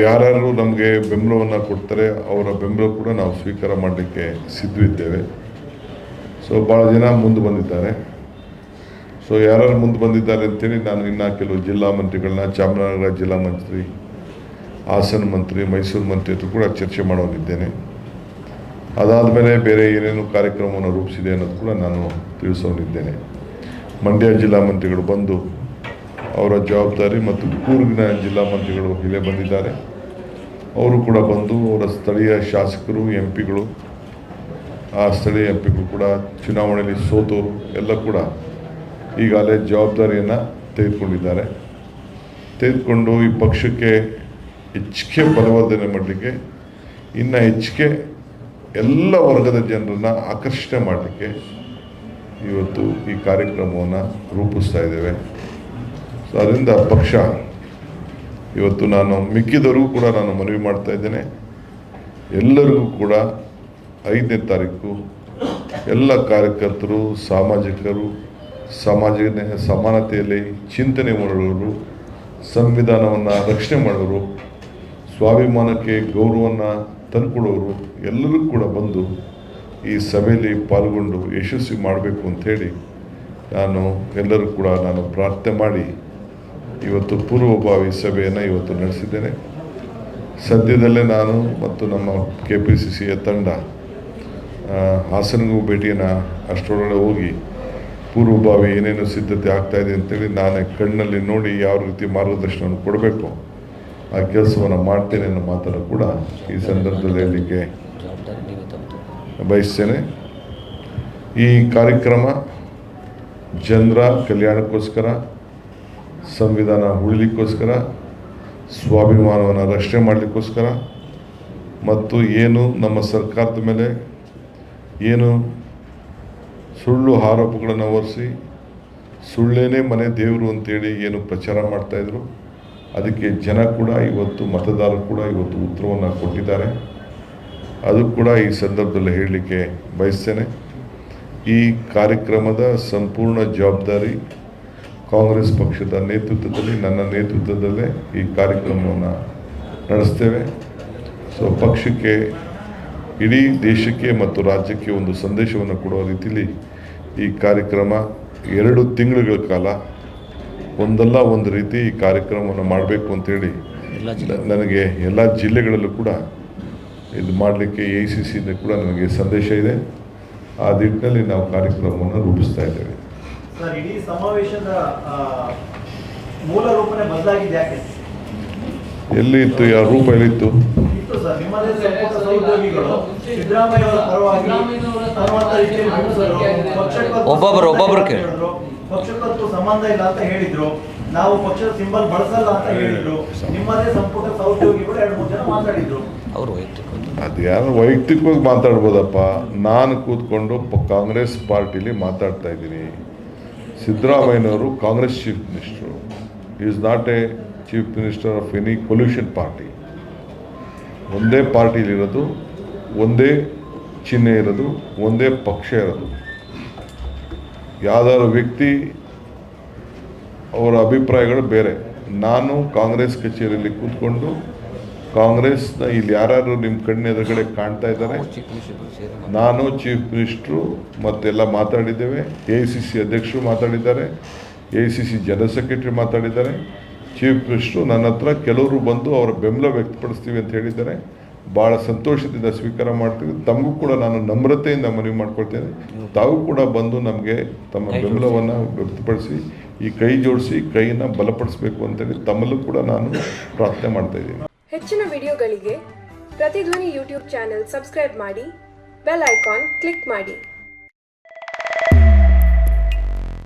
ಯಾರ್ಯಾರು ನಮಗೆ ಬೆಂಬಲವನ್ನು ಕೊಡ್ತಾರೆ ಅವರ ಬೆಂಬಲ ಕೂಡ ನಾವು ಸ್ವೀಕಾರ ಮಾಡಲಿಕ್ಕೆ ಸಿದ್ಧವಿದ್ದೇವೆ. ಸೊ ಭಾಳ ಜನ ಮುಂದೆ ಬಂದಿದ್ದಾರೆ. ಸೊ ಯಾರ್ಯಾರು ಮುಂದೆ ಬಂದಿದ್ದಾರೆ ಅಂತೇಳಿ ನಾನು ಇನ್ನೂ ಕೆಲವು ಜಿಲ್ಲಾ ಮಂತ್ರಿಗಳನ್ನ, ಚಾಮರಾಜನಗರ ಜಿಲ್ಲಾ ಮಂತ್ರಿ, ಹಾಸನ ಮಂತ್ರಿ, ಮೈಸೂರು ಮಂತ್ರಿ ಹತ್ರ ಕೂಡ ಚರ್ಚೆ ಮಾಡೋನಿದ್ದೇನೆ. ಅದಾದಮೇಲೆ ಬೇರೆ ಏನೇನು ಕಾರ್ಯಕ್ರಮವನ್ನು ರೂಪಿಸಿದೆ ಅನ್ನೋದು ಕೂಡ ನಾನು ತಿಳಿಸೋನಿದ್ದೇನೆ. ಮಂಡ್ಯ ಜಿಲ್ಲಾ ಮಂತ್ರಿಗಳು ಬಂದು ಅವರ ಜವಾಬ್ದಾರಿ ಮತ್ತು ಕೂರ್ಗಿನ ಜಿಲ್ಲಾ ಮಂತ್ರಿಗಳು ಇಲ್ಲೇ ಬಂದಿದ್ದಾರೆ. ಅವರು ಕೂಡ ಬಂದು ಅವರ ಸ್ಥಳೀಯ ಶಾಸಕರು, ಎಂಪಿಗಳು, ಆ ಸ್ಥಳೀಯ ಎಂಪಿಗಳು ಕೂಡ ಚುನಾವಣೆಯಲ್ಲಿ ಸೋತವರು ಎಲ್ಲ ಕೂಡ ಈಗಾಗಲೇ ಜವಾಬ್ದಾರಿಯನ್ನು ತೆಗೆದುಕೊಂಡು ಈ ಪಕ್ಷಕ್ಕೆ ಹೆಚ್ಚಿಗೆ ಬಲವರ್ಧನೆ ಮಾಡಲಿಕ್ಕೆ, ಇನ್ನು ಹೆಚ್ಚಿಗೆ ಎಲ್ಲ ವರ್ಗದ ಜನರನ್ನು ಆಕರ್ಷಣೆ ಮಾಡಲಿಕ್ಕೆ ಇವತ್ತು ಈ ಕಾರ್ಯಕ್ರಮವನ್ನು ರೂಪಿಸ್ತಾ ಇದ್ದೇವೆ. ಸೊ ಅದರಿಂದ ಪಕ್ಷ ಇವತ್ತು ನಾನು ಮಿಕ್ಕಿದವರಿಗೂ ಕೂಡ ನಾನು ಮನವಿ ಮಾಡ್ತಾ ಇದ್ದೇನೆ. ಎಲ್ಲರಿಗೂ ಕೂಡ 5ನೇ ತಾರೀಕು ಎಲ್ಲ ಕಾರ್ಯಕರ್ತರು, ಸಾಮಾಜಿಕರು, ಸಮಾನತೆಯಲ್ಲಿ ಚಿಂತನೆ ಮಾಡೋರು, ಸಂವಿಧಾನವನ್ನು ರಕ್ಷಣೆ ಮಾಡೋರು, ಸ್ವಾಭಿಮಾನಕ್ಕೆ ಗೌರವವನ್ನು ತಂದುಕೊಡೋರು ಎಲ್ಲರೂ ಕೂಡ ಬಂದು ಈ ಸಭೆಯಲ್ಲಿ ಪಾಲ್ಗೊಂಡು ಯಶಸ್ವಿ ಮಾಡಬೇಕು ಅಂಥೇಳಿ ನಾನು ಎಲ್ಲರೂ ಕೂಡ ನಾನು ಪ್ರಾರ್ಥನೆ ಮಾಡಿ ಇವತ್ತು ಪೂರ್ವಭಾವಿ ಸಭೆಯನ್ನು ಇವತ್ತು ನಡೆಸಿದ್ದೇನೆ. ಸದ್ಯದಲ್ಲೇ ನಾನು ಮತ್ತು ನಮ್ಮ KPCCಯ ತಂಡ ಹಾಸನಗೂ ಭೇಟಿಯನ್ನು ಅಷ್ಟರೊಳಗೆ ಹೋಗಿ ಪೂರ್ವಭಾವಿ ಏನೇನು ಸಿದ್ಧತೆ ಆಗ್ತಾಯಿದೆ ಅಂತೇಳಿ ನಾನೇ ಕಣ್ಣಲ್ಲಿ ನೋಡಿ ಯಾವ ರೀತಿ ಮಾರ್ಗದರ್ಶನವನ್ನು ಕೊಡಬೇಕು ಆ ಕೆಲಸವನ್ನು ಮಾಡ್ತೇನೆ ಅನ್ನೋ ಮಾತನ್ನು ಕೂಡ ಈ ಸಂದರ್ಭದಲ್ಲಿ ಹೇಳಲಿಕ್ಕೆ ಬಯಸ್ತೇನೆ. ಈ ಕಾರ್ಯಕ್ರಮ ಜನರ ಕಲ್ಯಾಣಕ್ಕೋಸ್ಕರ, ಸಂವಿಧಾನ ಉಳಿಲಿಕ್ಕೋಸ್ಕರ, ಸ್ವಾಭಿಮಾನವನ್ನು ರಕ್ಷಣೆ ಮಾಡಲಿಕ್ಕೋಸ್ಕರ ಮತ್ತು ಏನು ನಮ್ಮ ಸರ್ಕಾರದ ಮೇಲೆ ಏನು ಸುಳ್ಳು ಆರೋಪಗಳನ್ನು ಹೊರಿಸಿ ಸುಳ್ಳೇನೇ ಮನೆ ದೇವರು ಅಂತೇಳಿ ಏನು ಪ್ರಚಾರ ಮಾಡ್ತಾಯಿದ್ರು, ಅದಕ್ಕೆ ಜನ ಕೂಡ ಇವತ್ತು, ಮತದಾರರು ಕೂಡ ಇವತ್ತು ಉತ್ತರವನ್ನು ಕೊಟ್ಟಿದ್ದಾರೆ. ಅದು ಕೂಡ ಈ ಸಂದರ್ಭದಲ್ಲಿ ಹೇಳಲಿಕ್ಕೆ ಬಯಸ್ತೇನೆ. ಈ ಕಾರ್ಯಕ್ರಮದ ಸಂಪೂರ್ಣ ಜವಾಬ್ದಾರಿ ಕಾಂಗ್ರೆಸ್ ಪಕ್ಷದ ನೇತೃತ್ವದಲ್ಲಿ, ನನ್ನ ನೇತೃತ್ವದಲ್ಲೇ ಈ ಕಾರ್ಯಕ್ರಮವನ್ನು ನಡೆಸ್ತೇವೆ. ಸೊ ಪಕ್ಷಕ್ಕೆ, ಇಡೀ ದೇಶಕ್ಕೆ ಮತ್ತು ರಾಜ್ಯಕ್ಕೆ ಒಂದು ಸಂದೇಶವನ್ನು ಕೊಡುವ ರೀತಿಯಲ್ಲಿ ಈ ಕಾರ್ಯಕ್ರಮ 2 ತಿಂಗಳುಗಳ ಕಾಲ ಒಂದಲ್ಲ ಒಂದು ರೀತಿ ಈ ಕಾರ್ಯಕ್ರಮವನ್ನು ಮಾಡಬೇಕು ಅಂತೇಳಿ ನನಗೆ ಎಲ್ಲ ಜಿಲ್ಲೆಗಳಲ್ಲೂ ಕೂಡ ಇದು ಮಾಡಲಿಕ್ಕೆ AICCಯಿಂದ ಕೂಡ ನನಗೆ ಸಂದೇಶ ಇದೆ. ಆ ನಿಟ್ಟಿನಲ್ಲಿ ನಾವು ಕಾರ್ಯಕ್ರಮವನ್ನು ರೂಪಿಸ್ತಾ ಇದ್ದೇವೆ. ಸರ್, ಇಡೀ ಸಮಾವೇಶದ ಮೂಲ ರೂಪನೇ ಬದಲಾಗಿದೆ ಯಾಕೆ? ಎಲ್ಲಿ ಇತ್ತು? ಯಾವ ರೂಪ ಎಲ್ಲಿತ್ತು? ಸರ್, ನಿಮ್ಮದೇ ಸಂಪುಟ ಸಹೋದ್ಯೋಗಿಗಳು ಸಿದ್ದರಾಮಯ್ಯ ಅವರ ಪರವಾಗಿ ಪಕ್ಷಕ್ಕಂತೂ ಸಂಬಂಧ ಇಲ್ಲ ಅಂತ ಹೇಳಿದ್ರು. ನಾವು ಪಕ್ಷದ ಸಿಂಬಲ್ ಬಳಸಲ್ಲ ಅಂತ ಹೇಳಿದ್ರು. ನಿಮ್ಮದೇ ಸಂಪುಟ ಸಹೋದ್ಯೋಗಿಗಳು 2-3 ಜನ ಮಾತಾಡಿದ್ರು. ಅದು ಯಾರು ವೈಯಕ್ತಿಕವಾಗಿ ಮಾತಾಡ್ಬೋದಪ್ಪ. ನಾನು ಕೂತ್ಕೊಂಡು ಕಾಂಗ್ರೆಸ್ ಪಾರ್ಟಿಲಿ ಮಾತಾಡ್ತಾ ಇದ್ದೀನಿ. ಸಿದ್ದರಾಮಯ್ಯನವರು Congress chief minister. Is not A chief minister of any collusion party. ಒಂದೇ ಪಾರ್ಟಿಲಿರೋದು, ಒಂದೇ ಚಿಹ್ನೆ ಇರೋದು, ಒಂದೇ ಪಕ್ಷ ಇರೋದು. ಯಾವ್ದಾದ್ರು ವ್ಯಕ್ತಿ ಅವರ ಅಭಿಪ್ರಾಯಗಳು ಬೇರೆ. ನಾನು ಕಾಂಗ್ರೆಸ್ ಕಚೇರಿಯಲ್ಲಿ ಕೂತ್ಕೊಂಡು ಕಾಂಗ್ರೆಸ್ನ ಇಲ್ಲಿ ಯಾರು ನಿಮ್ಮ ಕಣ್ಣ ಎದುರುಗಡೆ ಕಾಣ್ತಾ ಇದ್ದಾರೆ, ನಾನು ಚೀಫ್ ಮಿನಿಸ್ಟ್ರು ಮತ್ತೆಲ್ಲ ಮಾತಾಡಿದ್ದೇವೆ. AICC ಅಧ್ಯಕ್ಷರು ಮಾತಾಡಿದ್ದಾರೆ, AICC ಜನರಲ್ ಸೆಕ್ರೆಟರಿ ಮಾತಾಡಿದ್ದಾರೆ. ಚೀಫ್ ಮಿನಿಸ್ಟ್ರು ನನ್ನ ಹತ್ರ ಕೆಲವರು ಬಂದು ಅವರ ಬೆಂಬಲ ವ್ಯಕ್ತಪಡಿಸ್ತೀವಿ ಅಂತ ಹೇಳಿದ್ದಾರೆ. ಭಾಳ ಸಂತೋಷದಿಂದ ಸ್ವೀಕಾರ ಮಾಡ್ತೀವಿ. ತಮಗೂ ಕೂಡ ನಾನು ನಮ್ರತೆಯಿಂದ ಮನವಿ ಮಾಡ್ಕೊಳ್ತೇನೆ. ತಾವು ಕೂಡ ಬಂದು ನಮಗೆ ತಮ್ಮ ಬೆಂಬಲವನ್ನು ವ್ಯಕ್ತಪಡಿಸಿ ಈ ಕೈ ಜೋಡಿಸಿ ಕೈಯನ್ನು ಬಲಪಡಿಸಬೇಕು ಅಂತೇಳಿ ತಮ್ಮಲ್ಲೂ ಕೂಡ ನಾನು ಪ್ರಾರ್ಥನೆ ಮಾಡ್ತಾ ಇದ್ದೀನಿ. ಹೆಚ್ಚಿನ ವಿಡಿಯೋಗಳಿಗೆ ಪ್ರತಿಧ್ವನಿ ಯೂಟ್ಯೂಬ್ ಚಾನೆಲ್ ಸಬ್ಸ್ಕ್ರೈಬ್ ಮಾಡಿ, ಬೆಲ್ ಐಕಾನ್ ಕ್ಲಿಕ್ ಮಾಡಿ.